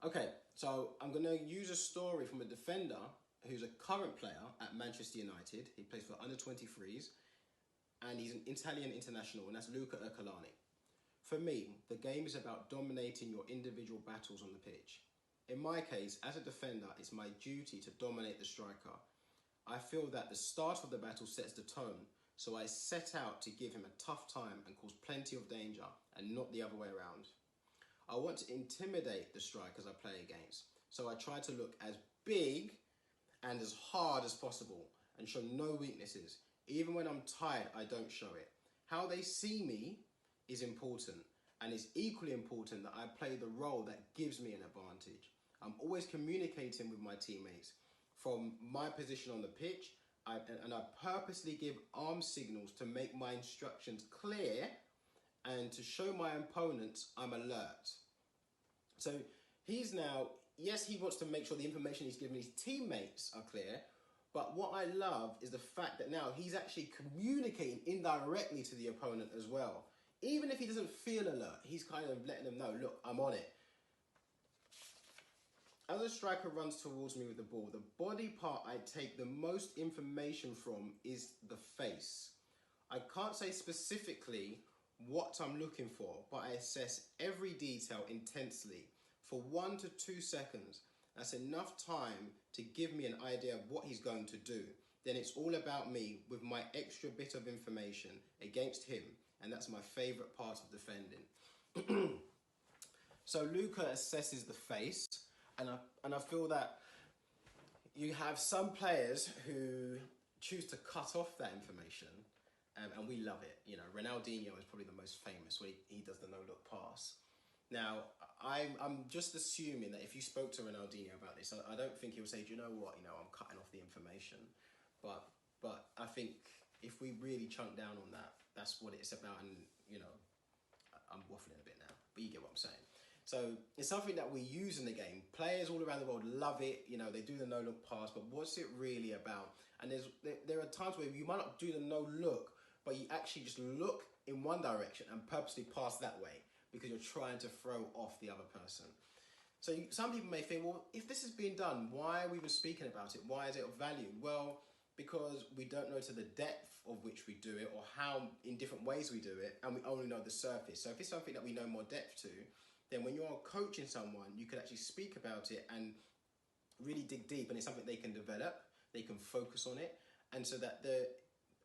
Okay, so I'm going to use a story from a defender who's a current player at Manchester United. He plays for under 23s and he's an Italian international, and that's Luca Ercolani. For me, the game is about dominating your individual battles on the pitch. In my case, as a defender, it's my duty to dominate the striker. I feel that the start of the battle sets the tone, so I set out to give him a tough time and cause plenty of danger, and not the other way around. I want to intimidate the strikers I play against, so I try to look as big and as hard as possible and show no weaknesses. Even when I'm tired, I don't show it. How they see me is important, and it's equally important that I play the role that gives me an advantage. I'm always communicating with my teammates from my position on the pitch, and I purposely give arm signals to make my instructions clear and to show my opponents I'm alert. So he's now, yes, he wants to make sure the information he's giving his teammates are clear, but what I love is the fact that now he's actually communicating indirectly to the opponent as well. Even if he doesn't feel alert, he's kind of letting them know, look, I'm on it. As a striker runs towards me with the ball, the body part I take the most information from is the face. I can't say specifically what I'm looking for, but I assess every detail intensely for 1 to 2 seconds. That's enough time to give me an idea of what he's going to do. Then it's all about me with my extra bit of information against him, and that's my favourite part of defending. So Luca assesses the face, and I feel that you have some players who choose to cut off that information, and we love it. You know, Ronaldinho is probably the most famous where he does the no-look pass. Now, I'm just assuming that if you spoke to Ronaldinho about this, I don't think he'll say, do you know what, I'm cutting off the information. But I think if we really chunk down on that, that's what it's about. And, I'm waffling a bit now, but you get what I'm saying. So it's something that we use in the game. Players all around the world love it. They do the no-look pass, but what's it really about? And there are times where you might not do the no-look, but you actually just look in one direction and purposely pass that way because you're trying to throw off the other person. So some people may think, well, if this is being done, why are we even speaking about it? Why is it of value? Well, because we don't know to the depth of which we do it or how in different ways we do it, and we only know the surface. So if it's something that we know more depth to, then when you're coaching someone, you can actually speak about it and really dig deep, and it's something they can develop, they can focus on it, and so that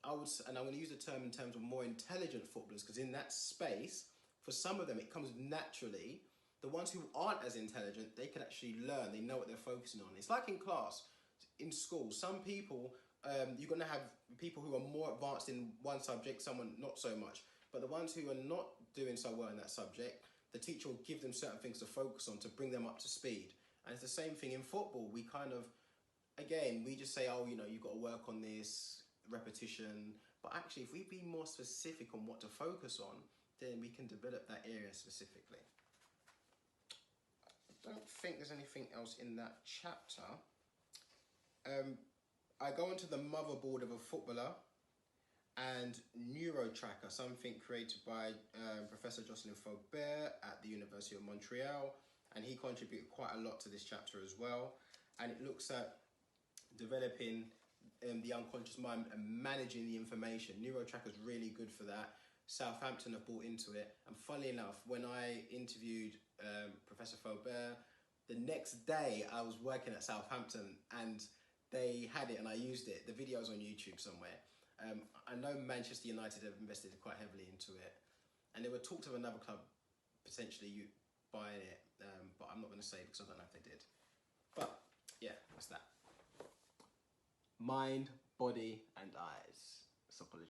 I'm going to use the term in terms of more intelligent footballers, because in that space, for some of them, it comes naturally. The ones who aren't as intelligent, they can actually learn, they know what they're focusing on. It's like in class, in school, some people, you're going to have people who are more advanced in one subject, someone not so much, but the ones who are not doing so well in that subject, the teacher will give them certain things to focus on to bring them up to speed. And it's the same thing in football. We kind of, again, we just say, oh, you've got to work on this, repetition. But actually, if we be more specific on what to focus on, then we can develop that area specifically. I don't think there's anything else in that chapter. I go into the motherboard of a footballer and NeuroTracker, something created by Professor Jocelyn Faubert at the University of Montreal, and he contributed quite a lot to this chapter as well. And it looks at developing the unconscious mind and managing the information. NeuroTracker is really good for that. Southampton have bought into it, and funnily enough, when I interviewed Professor Faubert, the next day I was working at Southampton and they had it and I used it. The video's on YouTube somewhere. I know Manchester United have invested quite heavily into it, and there were talks of another club potentially buying it, but I'm not going to say because I don't know if they did. But yeah, that's that. Mind, body and eyes. Soccology.